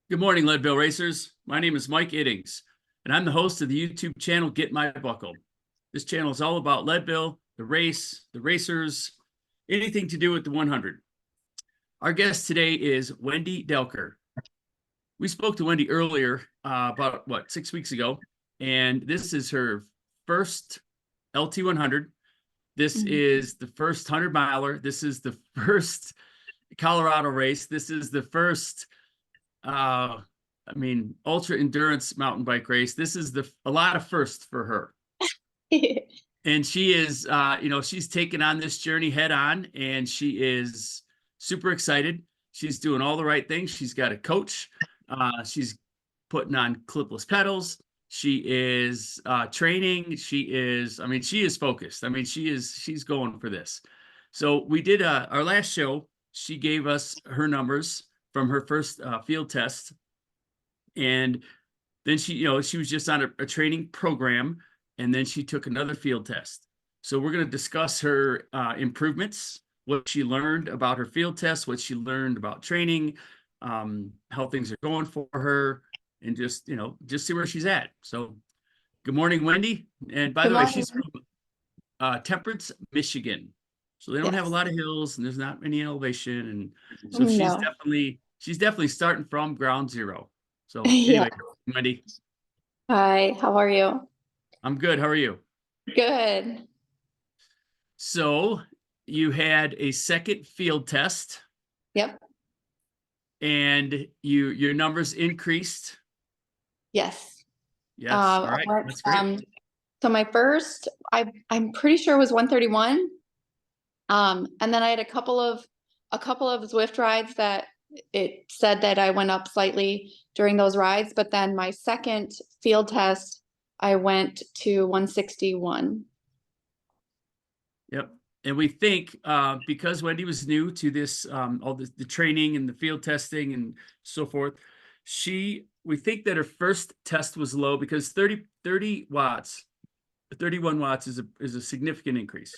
Good morning, Leadville Racers. My name is Mike Iddings, and I'm the host of the YouTube channel Get My Buckle. This channel is all about Leadville, the race, the racers, anything to do with the 100. Our guest today is Wendy Delker. We spoke to Wendy earlier, about 6 weeks ago, and this is her first LT 100. This is the first 100 miler. This is the first Colorado race. This is the first ultra endurance mountain bike race. This is a lot of firsts for her. And she is, she's taken on this journey head on, and she is super excited. She's doing all the right things. She's got a coach. She's putting on clipless pedals. She is training. She is focused. She's going for this. So we did our last show. She gave us her numbers from her first field test. And then she was just on a training program, and then she took another field test. So we're going to discuss her improvements, what she learned about her field test, what she learned about training, how things are going for her, and just see where she's at. So good morning, Wendy. And by the way, she's from Temperance, Michigan. So they don't have a lot of hills, and there's not any elevation. And so she's definitely starting from ground zero. So anyway, Wendy. Hi, how are you? I'm good. How are you? Good. So you had a second field test. Yep. And your numbers increased. Yes. Yes. All right. That's great. So my first, I'm pretty sure it was 131. And then I had a couple of Zwift rides that it said that I went up slightly during those rides, but then my second field test, I went to 161. Yep. And we think because Wendy was new to this, all the training and the field testing and so forth, we think that her first test was low because 30 watts, 31 watts is a significant increase.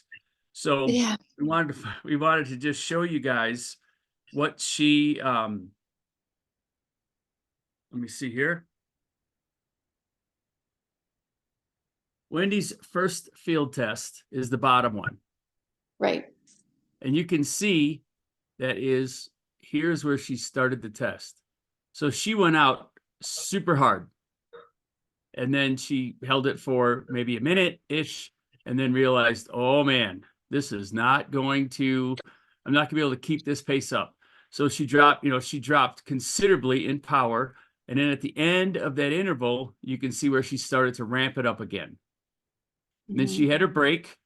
So yeah, we wanted to just show you guys what she let me see here. Wendy's first field test is the bottom one. right. And you can see here's where she started the test. So she went out super hard. And then she held it for maybe a minute-ish and then realized, oh man, I'm not going to be able to keep this pace up. So she dropped considerably in power. And then at the end of that interval, you can see where she started to ramp it up again. And then she had her break,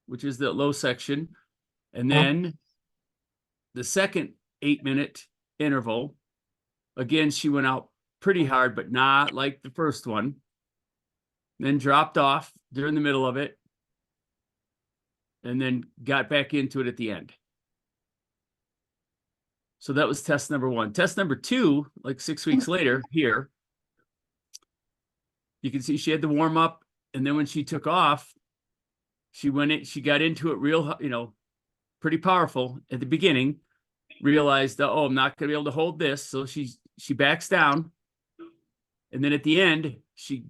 which is the low section. And then the second 8-minute interval, again, she went out pretty hard, but not like the first one. Then dropped off during the middle of it, and then got back into it at the end. So that was test number one. Test number two, like 6 weeks later, here, you can see she had the warm up, and then when she took off, she got into it real, pretty powerful at the beginning. Realized, oh, I'm not going to be able to hold this, so she backs down, and then at the end, she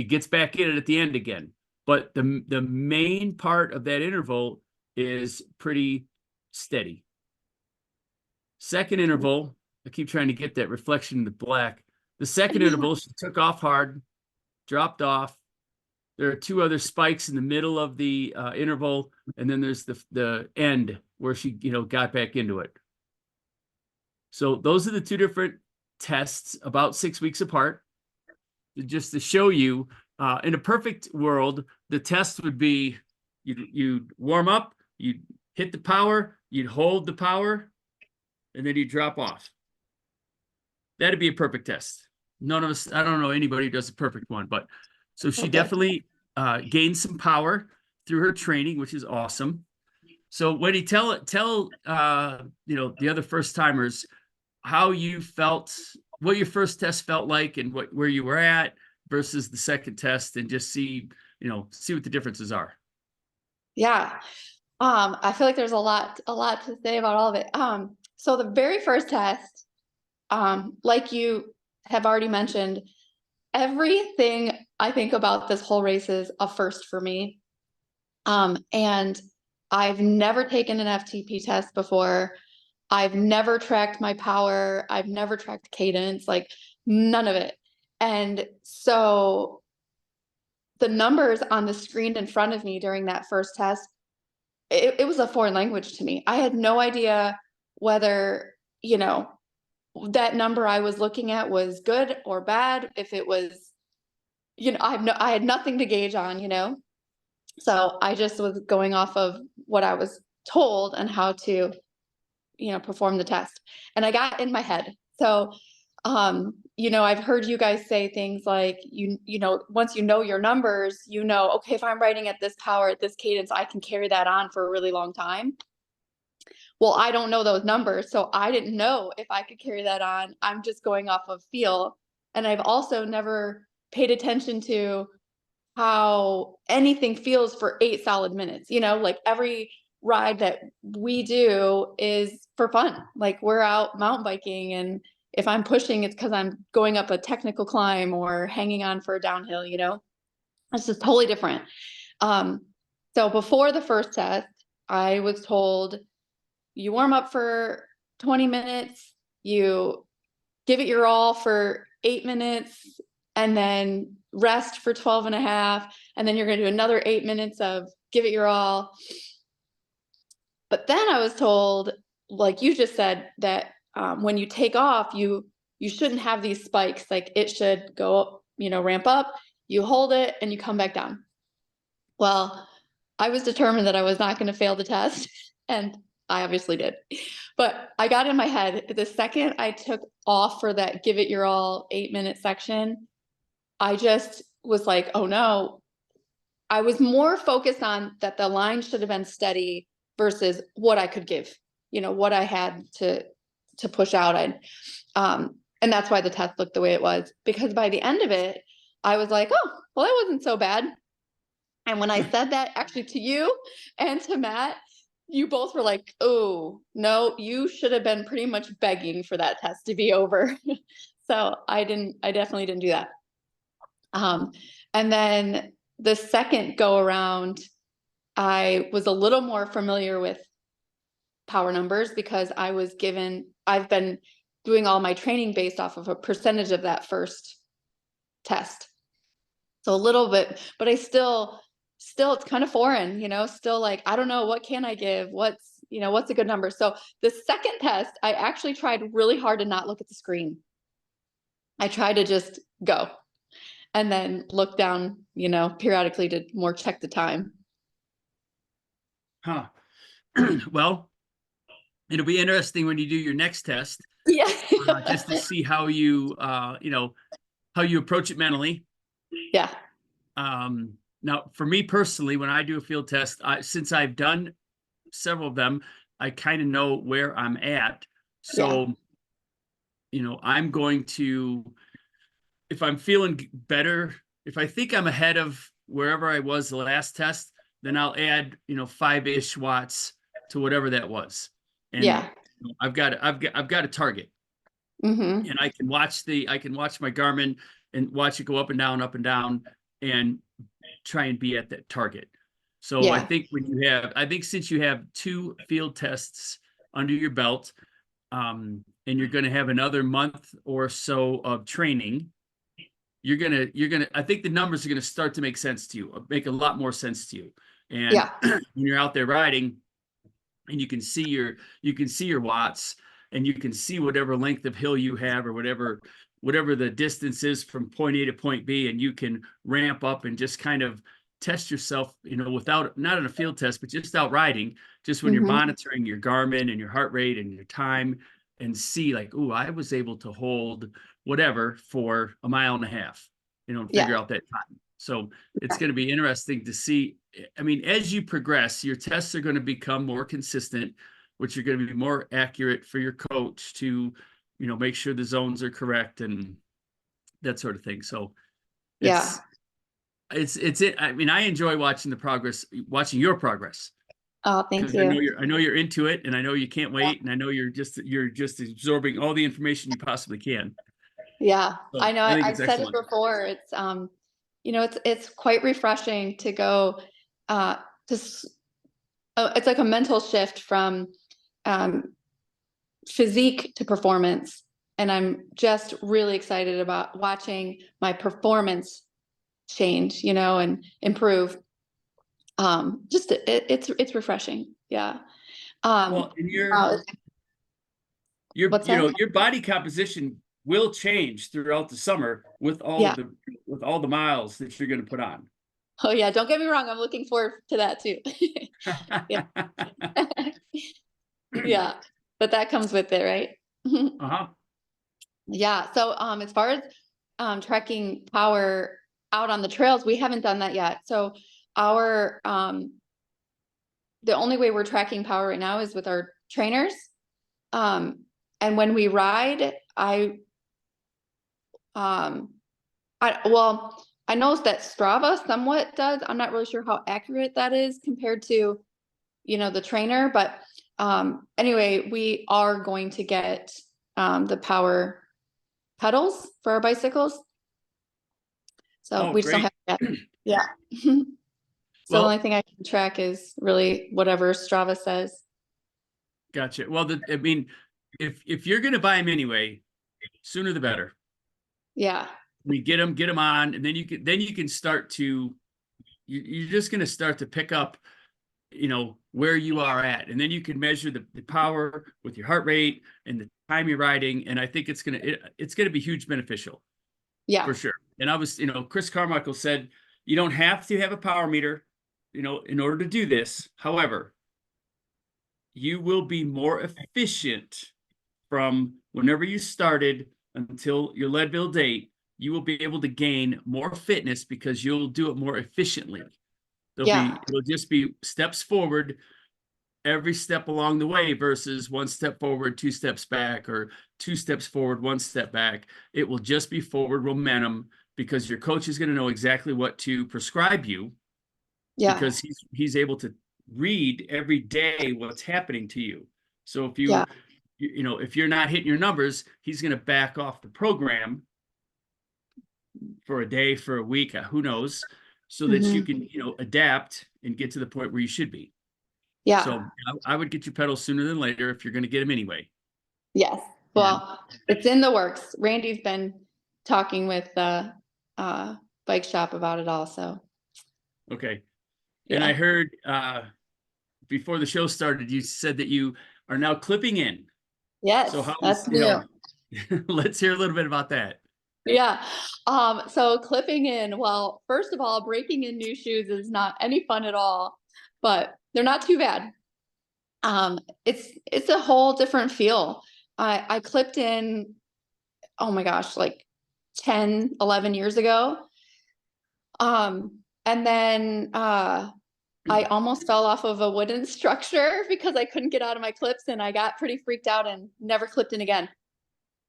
gets back in it at the end again. But the main part of that interval is pretty steady. Second interval, I keep trying to get that reflection in the black. The second interval, she took off hard, dropped off. There are two other spikes in the middle of the interval, and then there's the end where she got back into it. So those are the two different tests, about 6 weeks apart. Just to show you, in a perfect world, the test would be you'd warm up, you'd hit the power, you'd hold the power, and then you'd drop off. That'd be a perfect test. None of us, I don't know anybody who does a perfect one, but so she definitely gained some power through her training, which is awesome. So Wendy, tell the other first timers how you felt, what your first test felt like, and where you were at versus the second test, and just see what the differences are. Yeah. I feel like there's a lot to say about all of it. So the very first test, like you have already mentioned, everything I think about this whole race is a first for me. And I've never taken an FTP test before. I've never tracked my power. I've never tracked cadence, like none of it. And so the numbers on the screen in front of me during that first test, it was a foreign language to me. I had no idea whether, you know, that number I was looking at was good or bad, if it was, you know, I had nothing to gauge on, you know. So I just was going off of what I was told and how to, you know, perform the test. And I got in my head. So you know, I've heard you guys say things like, you know, once you know your numbers, you know, okay, if I'm writing at this power, at this cadence, I can carry that on for a really long time. Well, I don't know those numbers, so I didn't know if I could carry that on. I'm just going off of feel. And I've also never paid attention to how anything feels for 8 solid minutes. You know, like every ride that we do is for fun. Like we're out mountain biking, and if I'm pushing, it's because I'm going up a technical climb or hanging on for a downhill, you know. It's just totally different. Um, so before the first test, I was told you warm up for 20 minutes, you give it your all for 8 minutes, and then rest for 12 and a half. And then you're going to do another 8 minutes of give it your all. But then I was told, like you just said, that when you take off, you shouldn't have these spikes. Like it should go, you know, ramp up, you hold it, and you come back down. Well, I was determined that I was not going to fail the test, and I obviously did. But I got in my head, the second I took off for that give it your all 8 minute section, I just was like, oh no. I was more focused on that the line should have been steady versus what I could give, you know, what I had to push out. And that's why the test looked the way it was, because by the end of it, I was like, oh, well, that wasn't so bad. And when I said that actually to you and to Matt, you both were like, oh, no, you should have been pretty much begging for that test to be over. So I definitely didn't do that. And then the second go around, I was a little more familiar with power numbers because I've been doing all my training based off of a percentage of that first test. So a little bit, but I still it's kind of foreign, you know, still like, I don't know, what can I give? What's a good number? So the second test, I actually tried really hard to not look at the screen. I tried to just go and then look down, you know, periodically to more check the time. Huh. Well, it'll be interesting when you do your next test, Yeah. just to see how you, you know, how you approach it mentally. Yeah. Now, for me personally, when I do a field test, since I've done several of them, I kind of know where I'm at. So, Yeah. you know, I'm going to, if I'm feeling better, if I think I'm ahead of wherever I was the last test, then I'll add, you know, 5-ish watts to whatever that was. And Yeah. I've got a target. Mm-hmm. And I can watch my Garmin and watch it go up and down and try and be at that target. So Yeah. I think since you have 2 field tests under your belt, and you're going to have another month or so of training, I think the numbers are going to start to make sense to you, make a lot more sense to you. And Yeah. when you're out there riding and you can see your watts, and you can see whatever length of hill you have, or whatever the distance is from point A to point B, and you can ramp up and just kind of test yourself, you know, without, not in a field test, but just out riding, just when you're Mm-hmm. monitoring your Garmin and your heart rate and your time, and see like, oh, I was able to hold whatever for a mile and a half, you know, and figure Yeah. out that time. So it's going to be interesting to see. I mean, as you progress, your tests are going to become more consistent, which are going to be more accurate for your coach to, you know, make sure the zones are correct and that sort of thing. So Yeah. it's it. I mean, I enjoy watching your progress, Oh, thank because you. I know you're into it, and I know you can't Yeah. wait, and I know you're just absorbing all the information you possibly can. Yeah, So I know. I think I've it's said it excellent. before. It's it's quite refreshing to go uh to it's like a mental shift from um physique to performance. And I'm just really excited about watching my performance change, and improve. Just it's refreshing. Yeah. Well, and Uh, what's that? your body composition will change throughout the summer with Yeah. with all the miles that you're going to put on. Oh yeah, don't get me wrong. I'm looking forward to that too. Yeah. Yeah. But that comes with it, right? Uh-huh. Yeah. So as far as tracking power out on the trails, we haven't done that yet. So our the only way we're tracking power right now is with our trainers. Um, and when we ride, um, I know that Strava somewhat does. I'm not really sure how accurate that is compared to, the trainer, but anyway, we are going to get the power pedals for our bicycles. So Oh, we just don't great. have that. Yeah. So the only Well, thing I can track is really whatever Strava says. gotcha. Well, I mean, if you're going to buy them anyway, sooner the better. Yeah. We get them on, and then you can start to you're just going to start to pick up, where you are at, and then you can measure the power with your heart rate and the time you're riding, and I think it's gonna be huge beneficial Yeah. for sure. And I was, Chris Carmichael said you don't have to have a power meter, in order to do this. However, you will be more efficient from whenever you started until your Leadville date. You will be able to gain more fitness because you'll do it more efficiently. Yeah. It'll just be steps forward every step along the way versus one step forward, two steps back, or two steps forward, one step back. It will just be forward momentum because your coach is going to know exactly what to prescribe you Yeah. because he's able to read every day what's happening to you. So Yeah. if you're not hitting your numbers, he's going to back off the program for a day, for a week, who knows, so that you Hmm. can, adapt and get to the point where you should be. Yeah. So I would get your pedals sooner than later if you're going to get them anyway. Yes. And Well, it's in the works. Randy's been talking with the bike shop about it also. okay. And I Yeah. heard before the show started, you said that you are now clipping in. So Yes, how's, that's new. let's hear a little bit about that. Yeah. So clipping in, well, first of all, breaking in new shoes is not any fun at all, but they're not too bad. It's a whole different feel. I clipped in, oh my gosh, like 10, 11 years ago. And then I almost fell off of a wooden structure because I couldn't get out of my clips and I got pretty freaked out and never clipped in again.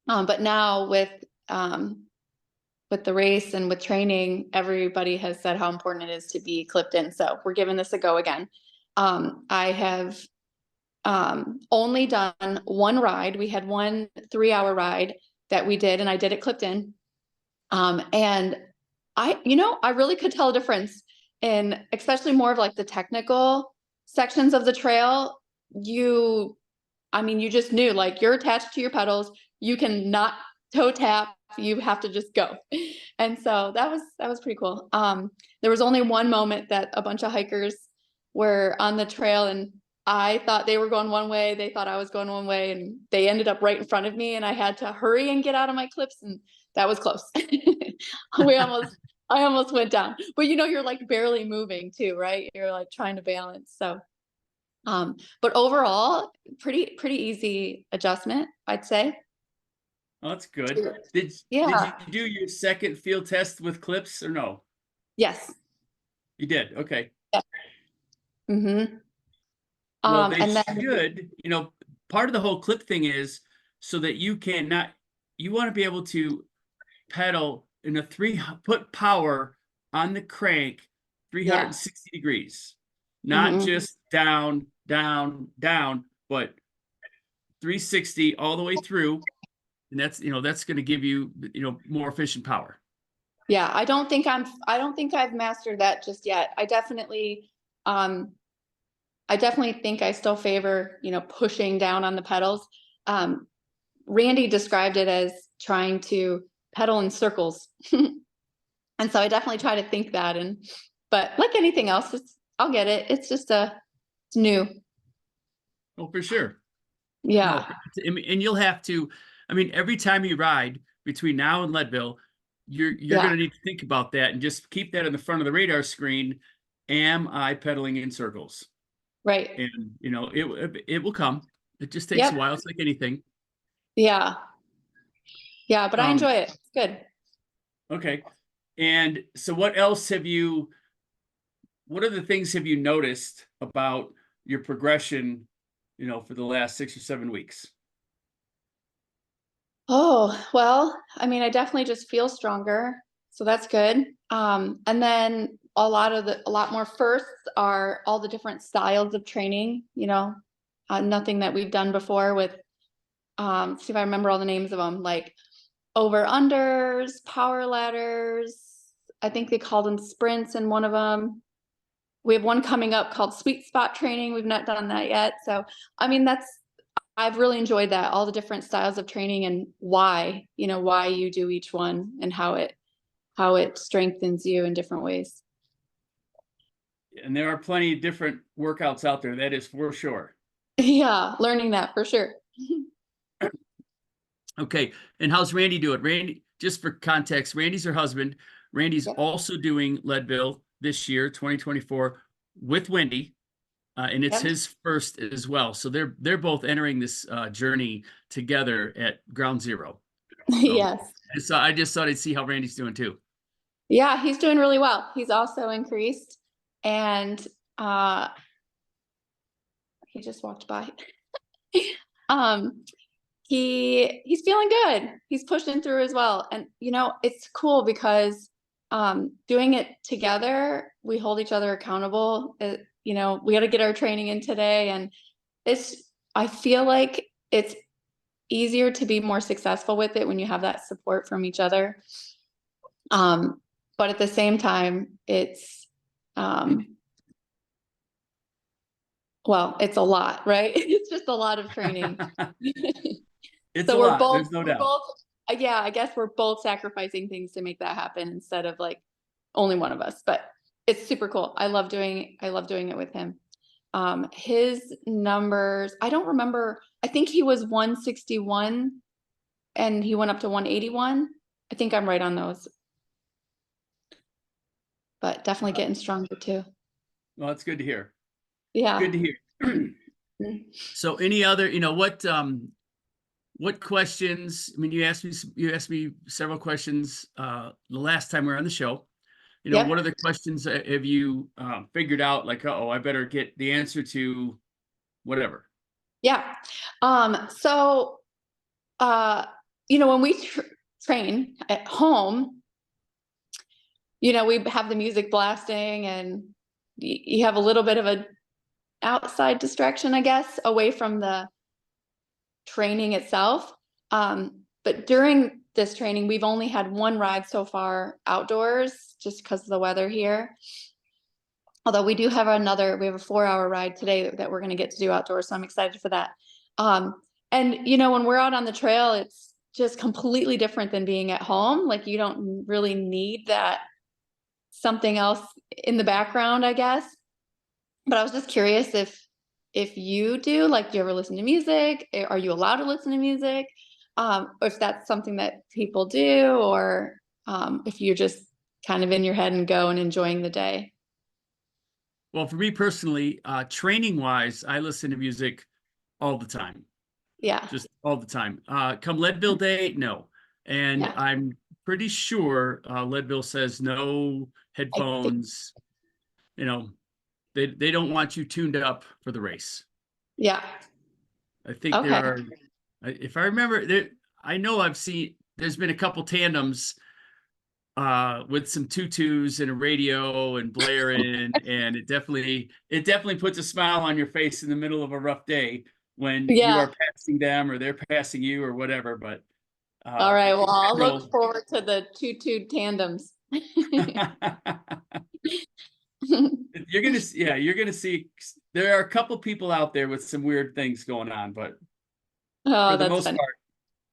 But now with the race and with training, everybody has said how important it is to be clipped in. So we're giving this a go again. I have only done one ride. We had one 3-hour ride that we did, and I did it clipped in. And I really could tell a difference in, especially more of like the technical sections of the trail. You just knew like you're attached to your pedals. You can not toe tap. You have to just go. And so that was pretty cool. There was only one moment that a bunch of hikers were on the trail and I thought they were going one way. They thought I was going one way and they ended up right in front of me and I had to hurry and get out of my clips and that was close. I almost went down, but you're like barely moving too, right? You're like trying to balance. So, but overall, pretty easy adjustment, I'd say. Oh, that's good. Did you Yeah. do your second field test with clips or no? Yes. You did. Okay. Yeah. Mm-hmm. Well, they And then should, part of the whole clip thing is so that you want to be able to pedal in put power on the crank yeah. 360 degrees, not Mm-hmm. just down, down, down, but 360 all the way through. And that's, that's going to give you, more efficient power. Yeah, I don't think I've mastered that just yet. I definitely think I still favor, pushing down on the pedals. Randy described it as trying to pedal in circles. And so I definitely try to think that, but like anything else, I'll get it. It's just it's new. Oh, for sure. Yeah. No, and you'll have to, every time you ride between now and Leadville, you're Yeah. going to need to think about that and just keep that in the front of the radar screen. Am I pedaling in circles? Right. And it will come. It just takes a while. It's like anything. Yeah. Yeah, but I enjoy it. It's good. Okay. And so what other things have you noticed about your progression, for the last 6 or 7 weeks? Oh, well, I definitely just feel stronger. So that's good. And then a lot more firsts are all the different styles of training, nothing that we've done before with, see if I remember all the names of them, like over unders, power ladders. I think they called them sprints in one of them. We have one coming up called sweet spot training. We've not done that yet. So, I've really enjoyed that, all the different styles of training and why you do each one and how it strengthens you in different ways. And there are plenty of different workouts out there. That is for sure. Yeah, learning that for sure. Okay. And how's Randy doing? Randy, just for context, Randy's her husband. Randy's also doing Leadville this year, 2024, with Wendy. And it's his first as well. So they're both entering this journey together at ground zero. So Yes. I just thought I'd see how Randy's doing too. Yeah, he's doing really well. He's also increased, and he just walked by. He's feeling good. He's pushing through as well. And it's cool because doing it together, we hold each other accountable. We got to get our training in today, and I feel like it's easier to be more successful with it when you have that support from each other. But at the same time, it's it's a lot, right? It's just a lot of training. It's so a we're lot. both, There's no doubt. I guess we're both sacrificing things to make that happen instead of like only one of us, but it's super cool. I love doing it with him. His numbers, I don't remember. I think he was 161 and he went up to 181. I think I'm right on those, but definitely getting stronger too. Well, that's good to hear. Yeah. Good to hear. So any other, what questions, you asked me several questions the last time we were on the show. What other questions have you figured out, like, I better get the answer to whatever? Yeah. So when we train at home, we have the music blasting and you have a little bit of a outside distraction, I guess, away from the training itself. But during this training, we've only had one ride so far outdoors just because of the weather here. Although we do have we have a 4-hour ride today that we're going to get to do outdoors. So I'm excited for that. And when we're out on the trail, it's just completely different than being at home. Like you don't really need that something else in the background, I guess. But I was just curious if you do, like, do you ever listen to music? Are you allowed to listen to music? Or if that's something that people do, or if you're just kind of in your head and go and enjoying the day. Well, for me personally, training wise, I listen to music all the time. Yeah. Just all the time. Come Leadville Day, no. And I'm pretty sure Leadville says no headphones. They don't want you tuned up for the race. Yeah. I think there are, if I remember, I know there's been a couple tandems with some tutus and a radio and blaring, and it definitely puts a smile on your face in the middle of a rough day when you are passing them or they're passing you or whatever. But All right. Well, I'll So look forward to the two tandems. you're gonna see there are a couple people out there with some weird things going on, but for Oh, the that's most funny. part,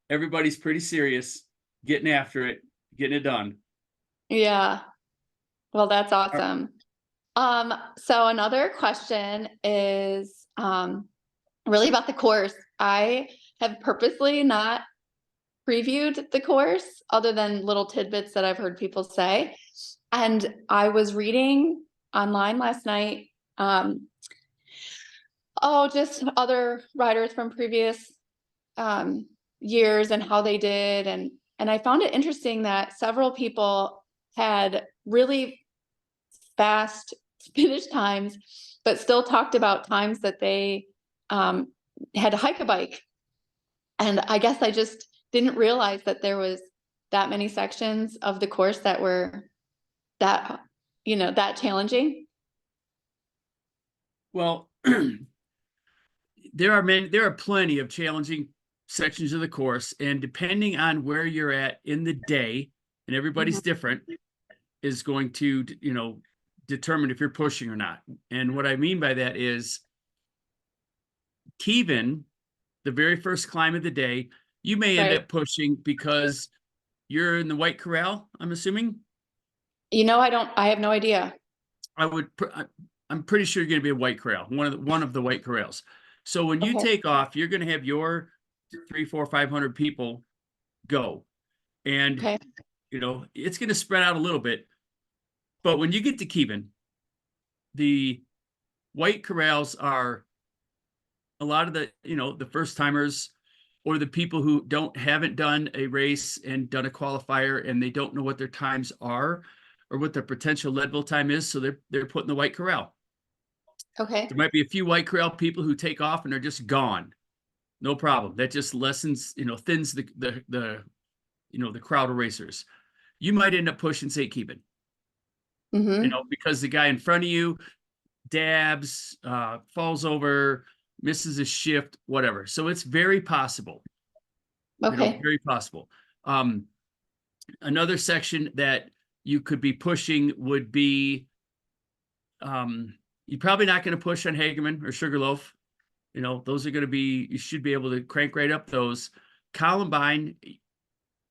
everybody's pretty serious, getting after it, getting it done. Yeah. Well, that's Uh, awesome. So another question is really about the course. I have purposely not previewed the course other than little tidbits that I've heard people say. And I was reading online last night, just other writers from previous years and how they did. And I found it interesting that several people had really fast finish times, but still talked about times that they had to hike a bike. And I guess I just didn't realize that there was that many sections of the course that were that, that challenging. well, there are plenty of challenging sections of the course, and depending on where you're at in the day, and everybody's Mhm. different, is going to determine if you're pushing or not. And what I mean by that is Kevin, the very first climb of the day, you may end Right. up pushing because you're in the White Corral, I'm assuming. I have no idea. I'm pretty sure you're going to be a White Corral, one of the White Corrals. So when you Okay. take off, you're going to have your 3, 4, 500 people go, and Okay. it's going to spread out a little bit. But when you get to Kevin, the White Corrals are a lot of the first timers, or the people who haven't done a race and done a qualifier, and they don't know what their times are or what their potential Leadville time is, so they're put in the White Corral. Okay. There might be a few White Corral people who take off and are just gone. No problem. That just lessens, thins the crowd of racers. You might end up pushing St. Keeping, Mm-hmm. because the guy in front of you dabs, falls over, misses a shift, whatever. So it's very possible, Okay. very possible. Another section that you could be pushing would be, you're probably not going to push on Hageman or Sugarloaf. Those are going to be, you should be able to crank right up those. Columbine,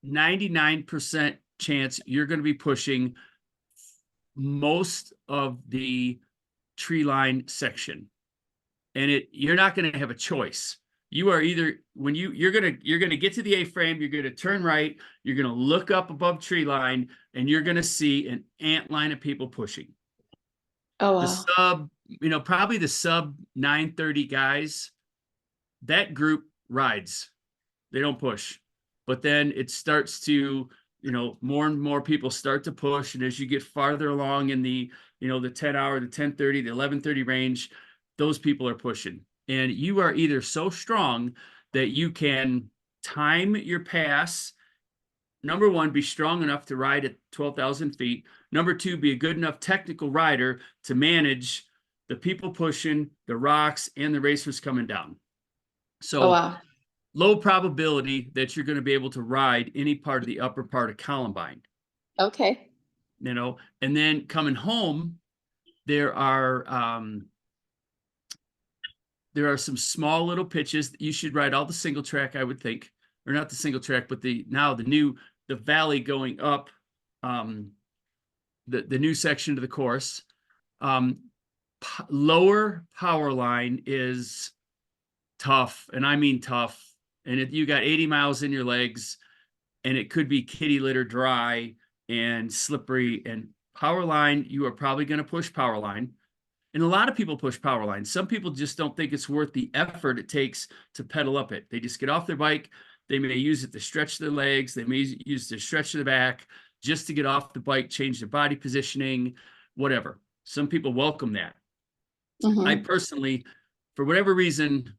99% chance you're going to be pushing most of the tree line section, and you're not going to have a choice. You are either, when you're going to get to the A-frame, you're going to turn right, you're going to look up above tree line, and you're going to see an ant line of people pushing. Oh, The wow. probably the sub 930 guys, that group rides. They don't push. But then it starts to, more and more people start to push. And as you get farther along in the 10 hour, the 10:30, the 11:30 range, those people are pushing. And you are either so strong that you can time your pass. Number one, be strong enough to ride at 12,000 feet. Number two, be a good enough technical rider to manage the people pushing, the rocks, and the racers coming down. Oh, So wow. low probability that you're going to be able to ride any part of the upper part of Columbine. Okay. And then coming home, there are some small little pitches that you should ride all the single track, I would think, or not the single track, but the valley going up, the new section of the course. Lower power line is tough, and I mean tough. And if you got 80 miles in your legs, and it could be kitty litter dry and slippery, and power line, you are probably going to push power line. And a lot of people push power line. Some people just don't think it's worth the effort it takes to pedal up it. They just get off their bike. They may use it to stretch their legs. They may use it to stretch their back just to get off the bike, change their body positioning, whatever. Some people welcome that. I Mm-hmm. personally, for whatever reason,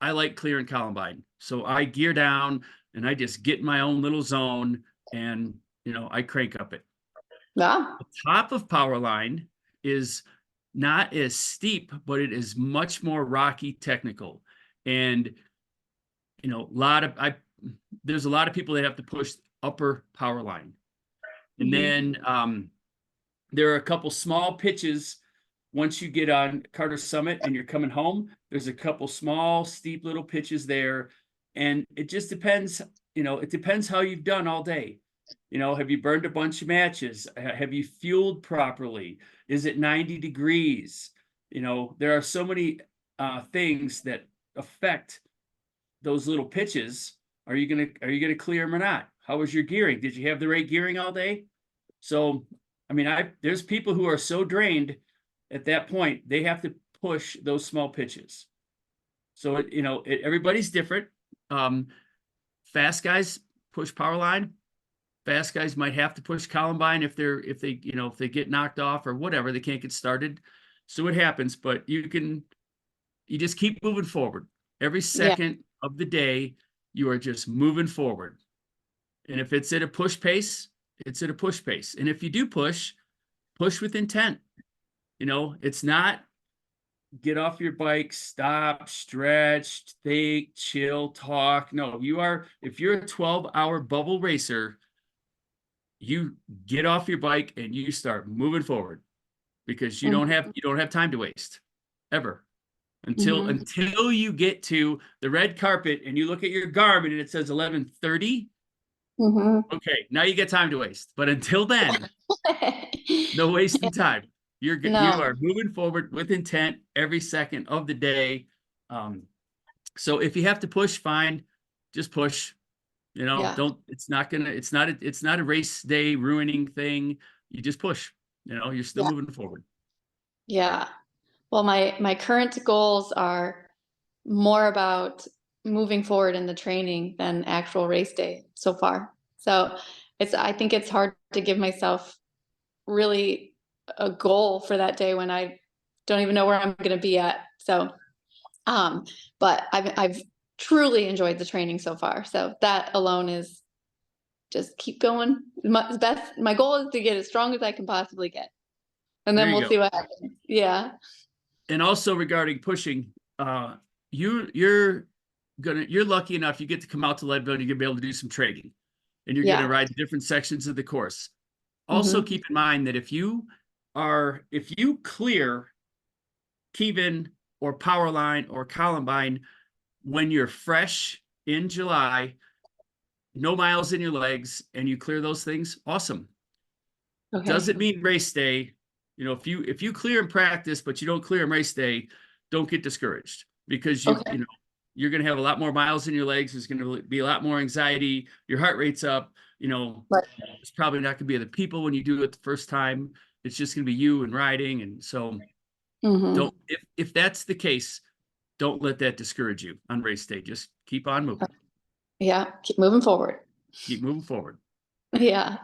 I like clearing Columbine. So I gear down and I just get in my own little zone, and, I crank up it. Yeah. The top of power line is not as steep, but it is much more rocky technical. And, there's a lot of people that have to push upper power line. And then there are a couple small pitches. Once you get on Carter Summit and you're coming home, there's a couple small, steep little pitches there. And it just depends, it depends how you've done all day. Have you burned a bunch of matches? Have you fueled properly? Is it 90 degrees? There are so many things that affect those little pitches. Are you gonna clear them or not? How was your gearing? Did you have the right gearing all day? So, I mean, there's people who are so drained at that point, they have to push those small pitches. So, everybody's different. Fast guys push power line. Fast guys might have to push Columbine if they get knocked off or whatever, they can't get started. So it happens, but you just keep moving forward. Every second of the day, you are just moving forward. And if it's at a push pace, it's at a push pace. And if you do push with intent. It's not get off your bike, stop, stretch, think, chill, talk. No, if you're a 12-hour bubble racer, you get off your bike and you start moving forward, because you don't have time to waste ever until you get to the red carpet and you look at your Garmin and it says 11:30. Okay, now you get time to waste. But until then, no wasting time. You are moving forward with intent every second of the day. So if you have to push, fine, just push. It's not a race day ruining thing. You just push. You're still moving forward. Yeah. Well, my current goals are more about moving forward in the training than actual race day so far. So I think it's hard to give myself really a goal for that day when I don't even know where I'm going to be at. So, but I've truly enjoyed the training so far. So that alone is just keep going. My goal is to get as strong as I can possibly get. And then we'll see what happens. Yeah. And also regarding pushing, you're lucky enough, you get to come out to Leadville and you're gonna be able to do some training, and you're gonna ride different sections of the course. Also keep in mind that if you clear Kevin or Powerline or Columbine when you're fresh in July, no miles in your legs, and you clear those things, awesome. Doesn't mean race day. If you clear in practice, but you don't clear in race day, don't get discouraged, because you're going to have a lot more miles in your legs. There's going to be a lot more anxiety. Your heart rate's up. It's probably not going to be other people when you do it the first time. It's just going to be you and riding. And so if that's the case, don't let that discourage you on race day. Just keep on moving. Yeah. Keep moving forward. Keep moving forward. Yeah.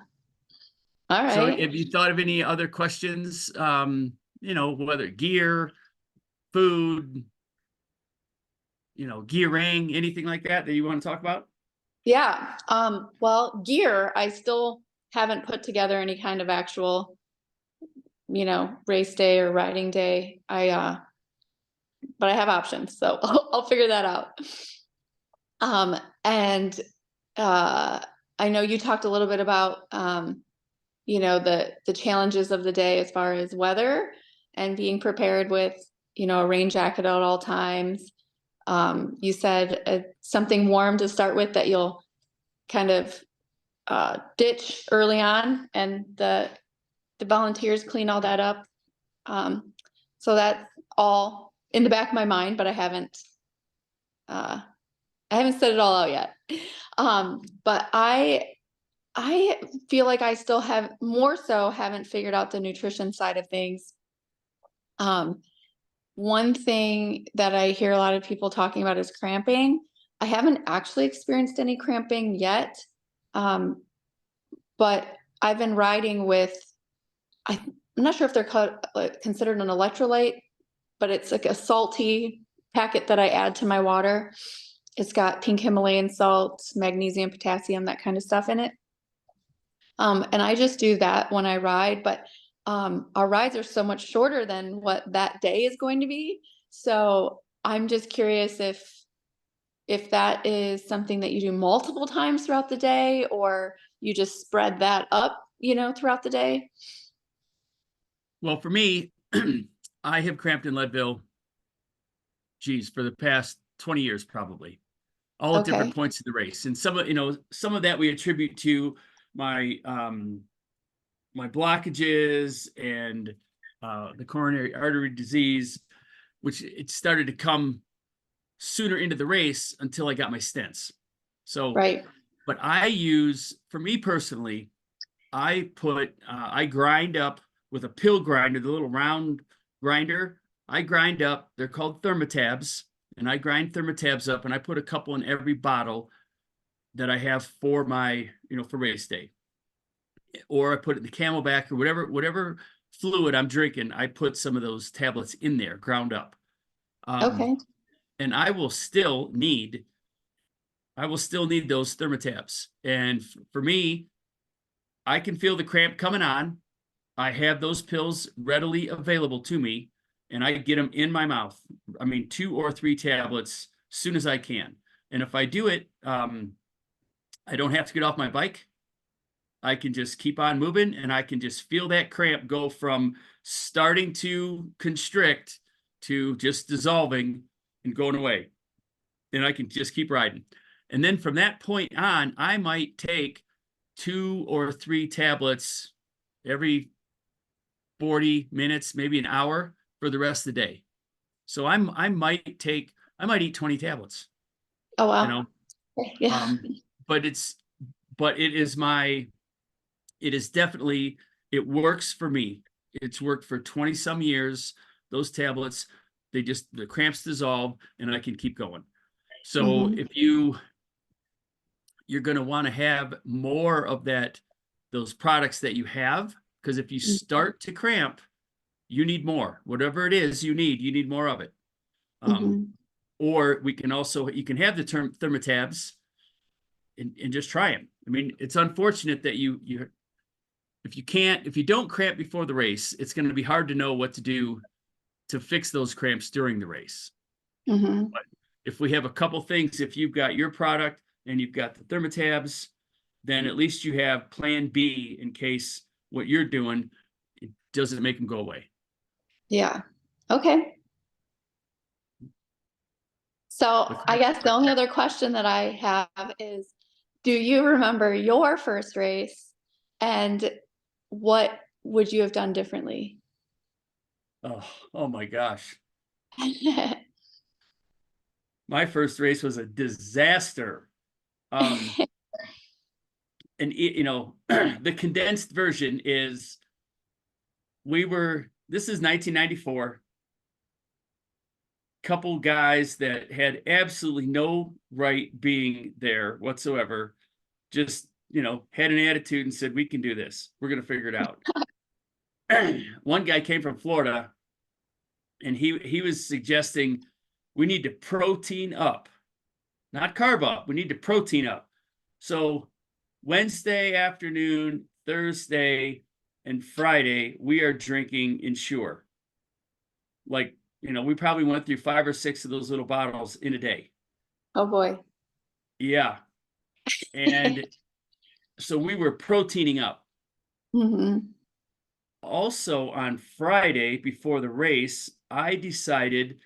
All right. So have you thought of any other questions, whether gear, food, gearing, anything like that you want to talk about? Yeah. Well, gear, I still haven't put together any kind of actual, race day or riding day. But I have options, so I'll figure that out. And I know you talked a little bit about, the challenges of the day as far as weather and being prepared with, a rain jacket at all times. You said something warm to start with that you'll kind of ditch early on, and the volunteers clean all that up. So that's all in the back of my mind, but I haven't said it all out yet. But I feel like I still haven't figured out the nutrition side of things. One thing that I hear a lot of people talking about is cramping. I haven't actually experienced any cramping yet. But I've been riding with, I'm not sure if they're considered an electrolyte, but it's like a salty packet that I add to my water. It's got pink Himalayan salt, magnesium, potassium, that kind of stuff in it. And I just do that when I ride, but our rides are so much shorter than what that day is going to be. So I'm just curious if if that is something that you do multiple times throughout the day, or you just spread that up, throughout the day. Well, for me, I have cramped in Leadville, geez, for the past 20 years, probably, all at different Okay. points in the race. And some of that we attribute to my my blockages and the coronary artery disease, which it started to come sooner into the race until I got my stents. So, Right. but for me personally, I grind up with a pill grinder, the little round grinder. I grind up, they're called thermotabs, and I grind thermotabs up and I put a couple in every bottle that I have for my, for race day. Or I put it in the Camelback or whatever fluid I'm drinking, I put some of those tablets in there, ground up. Okay. And I will still need those thermotabs. And for me, I can feel the cramp coming on. I have those pills readily available to me, and I get them in my mouth. I mean, 2 or 3 tablets as soon as I can. And if I do it, I don't have to get off my bike. I can just keep on moving, and I can just feel that cramp go from starting to constrict to just dissolving and going away. And I can just keep riding. And then from that point on, I might take 2 or 3 tablets every 40 minutes, maybe an hour for the rest of the day. So I might eat 20 tablets, Oh, you wow. know. Yeah. Um, but it is definitely, it works for me. It's worked for 20 some years. Those tablets, the cramps dissolve and I can keep going. So Mhm. if you're going to want to have more of those products that you have, because if you start to cramp, you need more. Whatever it is you need more of it. Mhm. Or you can have the thermotabs and just try them. I mean, it's unfortunate that if you don't cramp before the race, it's going to be hard to know what to do to fix those cramps during the race. Mhm. But if we have a couple things, if you've got your product and you've got the thermotabs, then at least you have plan B in case what you're doing, it doesn't make them go away. Yeah. Okay. So But I guess the only other question that I have is, do you remember your first race, and what would you have done differently? oh my gosh. My first race was a disaster. Um, and the condensed version is this is 1994. Couple guys that had absolutely no right being there whatsoever, just, had an attitude and said, we can do this. We're going to figure it out. One guy came from Florida and he was suggesting we need to protein up, not carb up. We need to protein up. So Wednesday afternoon, Thursday, and Friday, we are drinking Ensure. Like, we probably went through 5 or 6 of those little bottles in a day. Oh boy. Yeah. And so we were proteining up. Mhm. Also on Friday before the race, I decided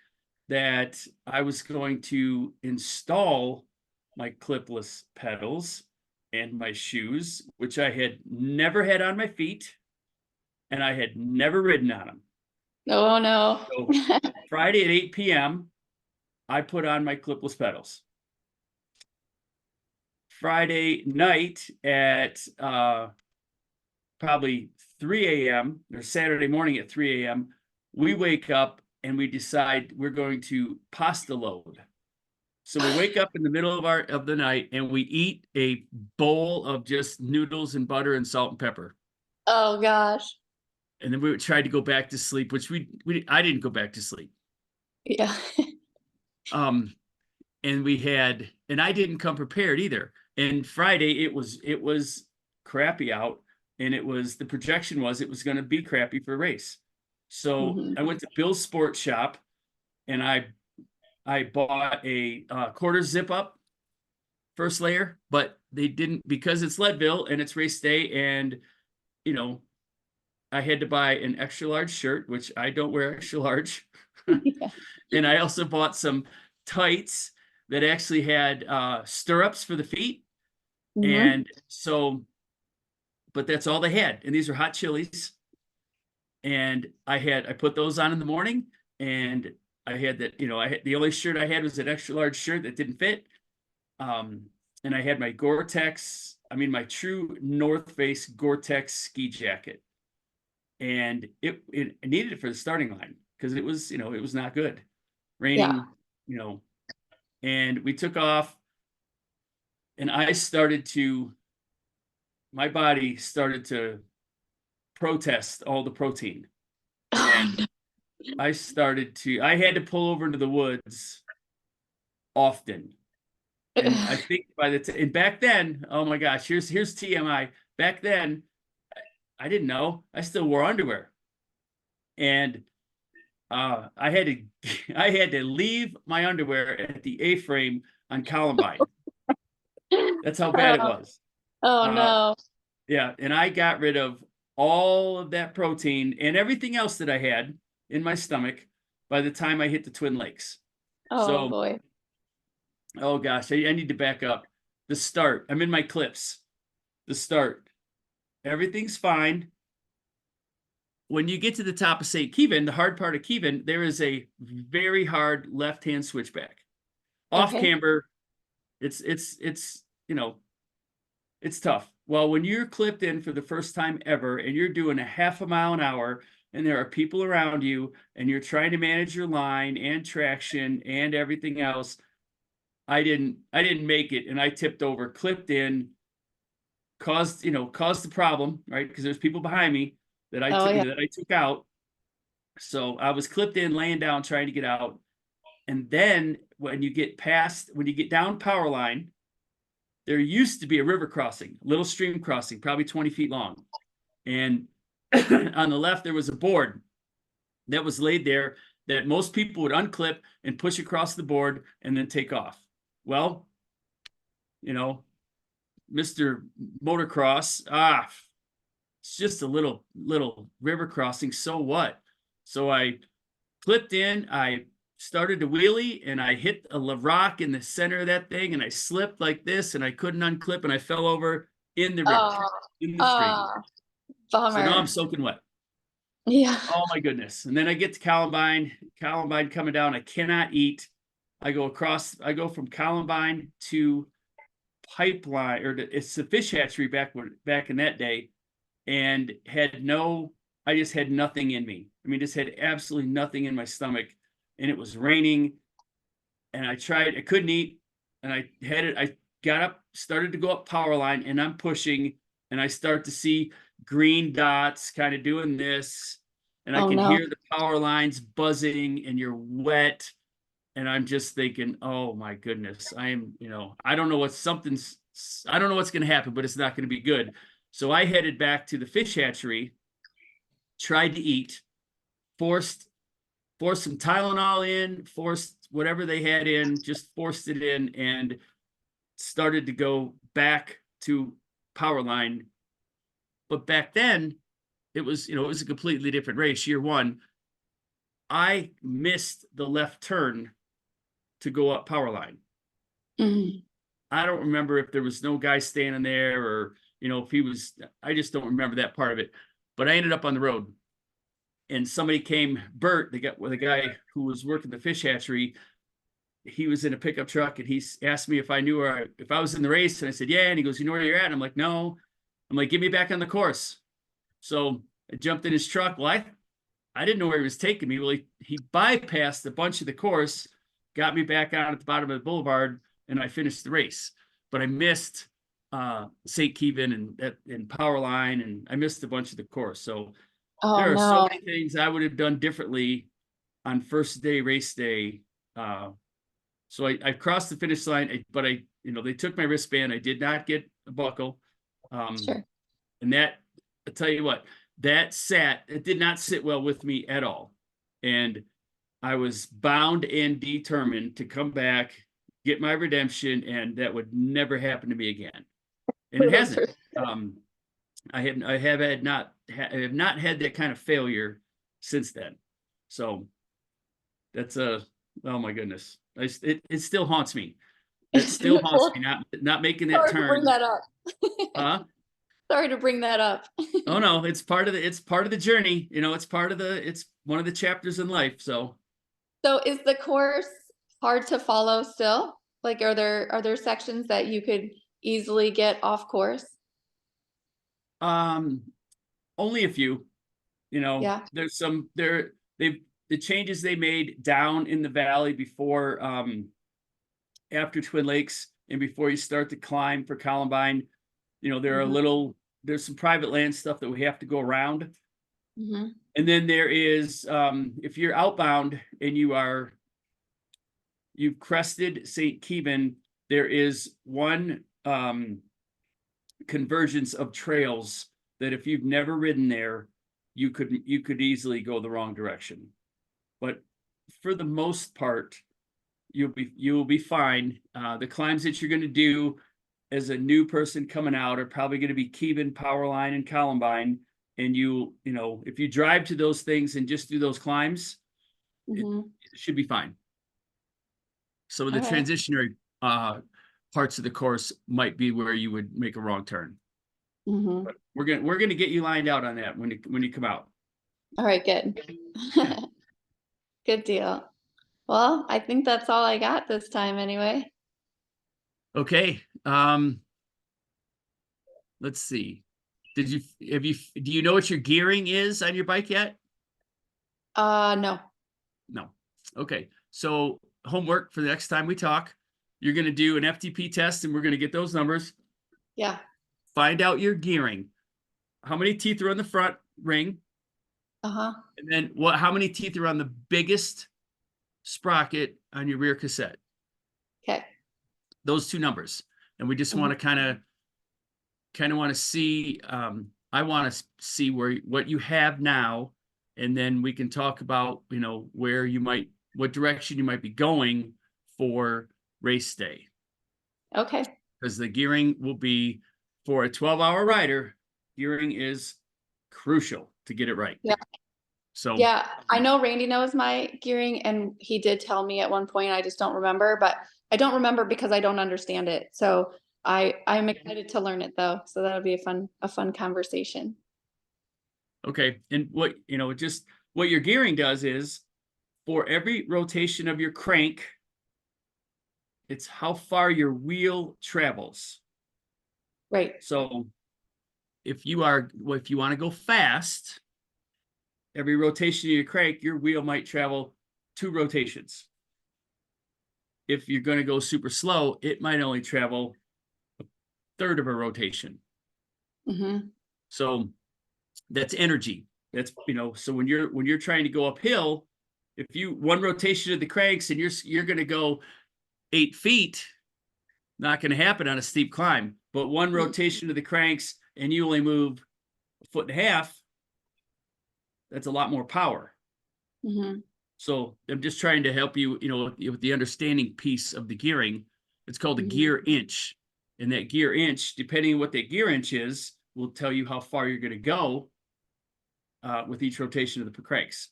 that I was going to install my clipless pedals and my shoes, which I had never had on my feet and I had never ridden on them. Oh no. So Friday at 8 p.m., I put on my clipless pedals. Friday night at probably 3 a.m. or Saturday morning at 3 a.m., we wake up and we decide we're going to pasta load. So we wake up in the middle of the night and we eat a bowl of just noodles and butter and salt and pepper. Oh gosh. And then we tried to go back to sleep, which I didn't go back to sleep. Yeah. Um, and I didn't come prepared either. And Friday it was crappy out, and the projection was it was going to be crappy for a race. So Mhm. I went to Bill's Sports Shop and I I bought a quarter zip up first layer, but they didn't, because it's Leadville and it's race day, and you know, I had to buy an extra large shirt, which I don't wear extra large. Yeah. And I also bought some tights that actually had stirrups for the feet. Mhm. And so, but that's all they had. And these are hot chilies. And I put those on in the morning, and I had that, I had the only shirt I had was an extra large shirt that didn't fit. And I had my Gore-Tex, my true North Face Gore-Tex ski jacket. And I needed it for the starting line because it was, it was not good. Yeah. Raining, you know, and we took off, and my body started to protest all the protein. And I had to pull over into the woods often. And I think and back then, oh my gosh, here's TMI. Back then, I didn't know. I still wore underwear. And I had to I had to leave my underwear at the A-frame on Columbine. That's how bad it Oh, was. oh Uh, no. yeah, and I got rid of all of that protein and everything else that I had in my stomach by the time I hit the Twin Lakes. Oh So, boy. oh gosh, I need to back up. The start, I'm in my clips. The start, everything's fine. When you get to the top of St. Kevin, the hard part of Kevin, there is a very hard left-hand switchback. Off Okay. camber, it's it's tough. Well, when you're clipped in for the first time ever and you're doing a half a mile an hour and there are people around you and you're trying to manage your line and traction and everything else, I didn't make it, and I tipped over, clipped in, caused the problem, right? Because there's people behind me that I Oh took yeah. out. So I was clipped in, laying down, trying to get out. And then when you get down power line, there used to be a river crossing, a little stream crossing, probably 20 feet long. And on the left, there was a board that was laid there that most people would unclip and push across the board and then take off. Well, Mr. Motocross, it's just a little river crossing. So what? So I clipped in, I started to wheelie, and I hit a rock in the center of that thing, and I slipped like this, and I couldn't unclip, and I fell over in the river, Oh, in the stream. So now I'm bummer. soaking wet. Yeah. Oh my goodness. And then I get to Columbine coming down. I cannot eat. I go from Columbine to Pipeline, it's the fish hatchery back in that day, and I just had nothing in me. Just had absolutely nothing in my stomach, and it was raining, and I couldn't eat, and I got up, started to go up power line, and I'm pushing, and I start to see green dots kind of doing this, and I Oh can no. hear the power lines buzzing, and you're wet. And I'm just thinking, oh my goodness, I don't know what's going to happen, but it's not going to be good. So I headed back to the fish hatchery, tried to eat, forced some Tylenol in, forced whatever they had in, just forced it in, and started to go back to power line. But back then, it was a completely different race. Year one, I missed the left turn to go up power line. Mhm. I don't remember if there was no guy standing there, or if he was. I just don't remember that part of it. But I ended up on the road, and somebody came. Bert, the guy who was working the fish hatchery, he was in a pickup truck, and he asked me if I knew if I was in the race, and I said yeah. And he goes, "You know where you're at?" And I'm like, "No." I'm like, "Get me back on the course." So I jumped in his truck. Well, I didn't know where he was taking me. Well, he bypassed a bunch of the course, got me back out at the bottom of the boulevard, and I finished the race. But I missed St. Kevin and Power Line, and I missed a bunch of the course. So Oh there are so no. many things I would have done differently on first day race day. So I crossed the finish line, but they took my wristband. I did not get a buckle. Sure. And that, I'll tell you what, it did not sit well with me at all. And I was bound and determined to come back, get my redemption, and that would never happen to me again. And it That's hasn't. I have not had that kind of failure since then. So that's oh my goodness. It still haunts me. It still haunts me not making that Sorry to bring turn. that up. Sorry to bring that up. Oh no, it's part of the journey. It's one of the chapters in life. So is the course hard to follow still? Like, are there sections that you could easily get off course? only a few, Yeah. there's some the changes they made down in the valley before after Twin Lakes and before you start to climb for Columbine, there are there's some private land stuff that we have to go around. Mhm. And then there is if you're outbound and you've crested St. Keevan, there is one convergence of trails that if you've never ridden there, you could easily go the wrong direction. But for the most part, you'll be fine. The climbs that you're going to do as a new person coming out are probably going to be Keevan, Powerline, and Columbine. And if you drive to those things and just do those climbs, it should be fine. So the transitionary parts of the course might be where you would make a wrong turn. But we're gonna get you lined out on that when you come out. All right, good. Good deal. Well, I think that's all I got this time anyway. Okay. Let's see. Do you know what your gearing is on your bike yet? No. No. Okay. So homework for the next time we talk, you're going to do an FTP test and we're going to get those numbers. Yeah. Find out your gearing. How many teeth are on the front ring? Uh-huh. And then how many teeth are on the biggest sprocket on your rear cassette? Okay. Those two numbers. And we just want to kind of want to see, I want to see what you have now, and then we can talk about, what direction you might be going for race day. Okay. Because the gearing will be, for a 12-hour rider, gearing is crucial to get it right. Yeah. So yeah, I know Randy knows my gearing, and he did tell me at one point. I just don't remember, but I don't remember because I don't understand it. So I'm excited to learn it though. So that'll be a fun conversation. Okay. And what your gearing does is, for every rotation of your crank, it's how far your wheel travels. Right. So if you want to go fast, every rotation of your crank, your wheel might travel 2 rotations. If you're going to go super slow, it might only travel a third of a rotation. So that's energy. That's, so when you're trying to go uphill, if one rotation of the cranks and you're going to go 8 feet, not going to happen on a steep climb. But one rotation of the cranks and you only move 1.5 feet, that's a lot more power. So I'm just trying to help you, with the understanding piece of the gearing. It's called a gear inch. And that gear inch, depending on what that gear inch is, will tell you how far you're going to go with each rotation of the cranks.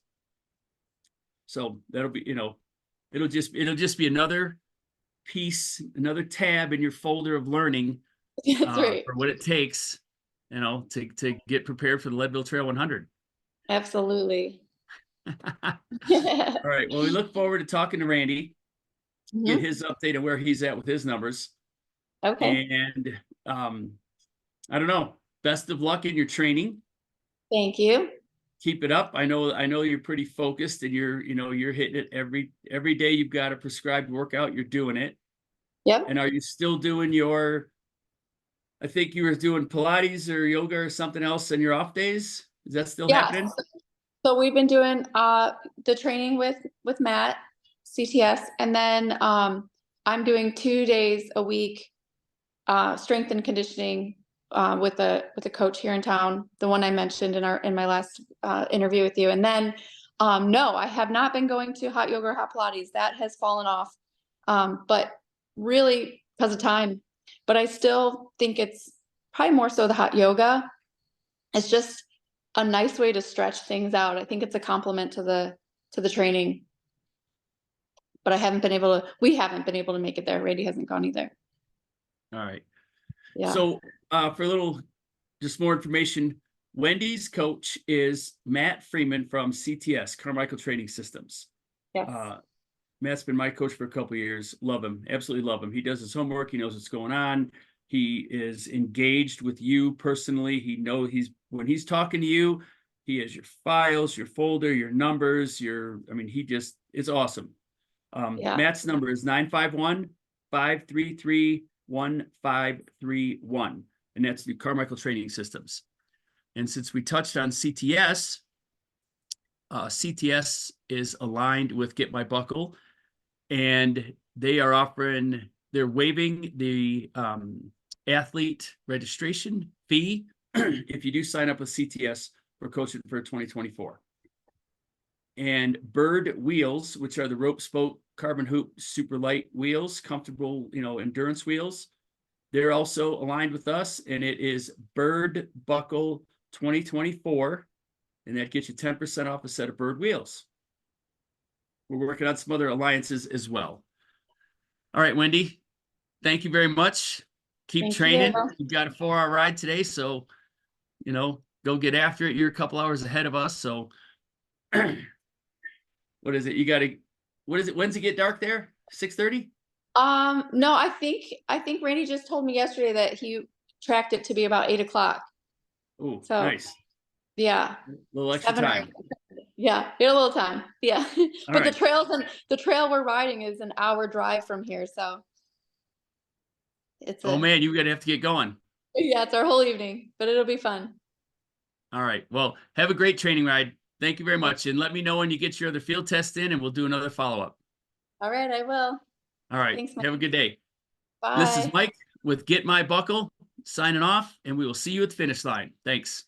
So that'll be, it'll just be another piece, another tab in your folder of learning for what it takes, to get prepared for the Leadville Trail 100. Absolutely. All right. Well, we look forward to talking to Randy, get his update on where he's at with his numbers. Okay. And I don't know. Best of luck in your training. Thank you. Keep it up. I know you're pretty focused, and you're hitting it every day. You've got a prescribed workout. You're doing it. Yep. And are you still doing I think you were doing Pilates or yoga or something else on your off days? Is that still happening? So we've been doing the training with Matt, CTS, and then I'm doing 2 days a week strength and conditioning with a coach here in town, the one I mentioned in my last interview with you. And then No, I have not been going to hot yoga or hot Pilates. That has fallen off. But really because of time. But I still think it's probably more so the hot yoga. It's just a nice way to stretch things out. I think it's a compliment to the training. But we haven't been able to make it there. Randy hasn't gone either. All right. Yeah. So for a little, just more information, Wendy's coach is Matt Freeman from CTS, Carmichael Training Systems. Yes. Matt's been my coach for a couple of years. Love him. Absolutely love him. He does his homework. He knows what's going on. He is engaged with you personally. When he's talking to you, he has your files, your folder, your numbers, it's awesome. Yeah. Matt's number is 951-533-1531. And that's the Carmichael Training Systems. And since we touched on CTS, CTS is aligned with Get My Buckle, and they're waiving the athlete registration fee if you do sign up with CTS for coaching for 2024. And Bird wheels, which are the rope spoke carbon hoop super light wheels, comfortable, endurance wheels, they're also aligned with us, and it is Bird Buckle 2024, and that gets you 10% off a set of Bird wheels. We're working on some other alliances as well. All right, Wendy, thank you very much. Keep training. You've got a 4-hour ride today, so, go get after it. You're a couple hours ahead of us, so what is it? When's it get dark there? 6:30? No, I think Randy just told me yesterday that he tracked it to be about 8 o'clock. Oh, so nice. Yeah. A little extra time. Yeah, get a little time. Yeah. But right. the trail we're riding is an hour drive from here, so man, you're gonna have to get going. Yeah, it's our whole evening, but it'll be fun. All right. Well, have a great training ride. Thank you very much. And let me know when you get your other field test in, and we'll do another follow-up. All right, I will. All right. Thanks, Mike. Have a good day. Bye. This is Mike with Get My Buckle signing off, and we will see you at the finish line. Thanks.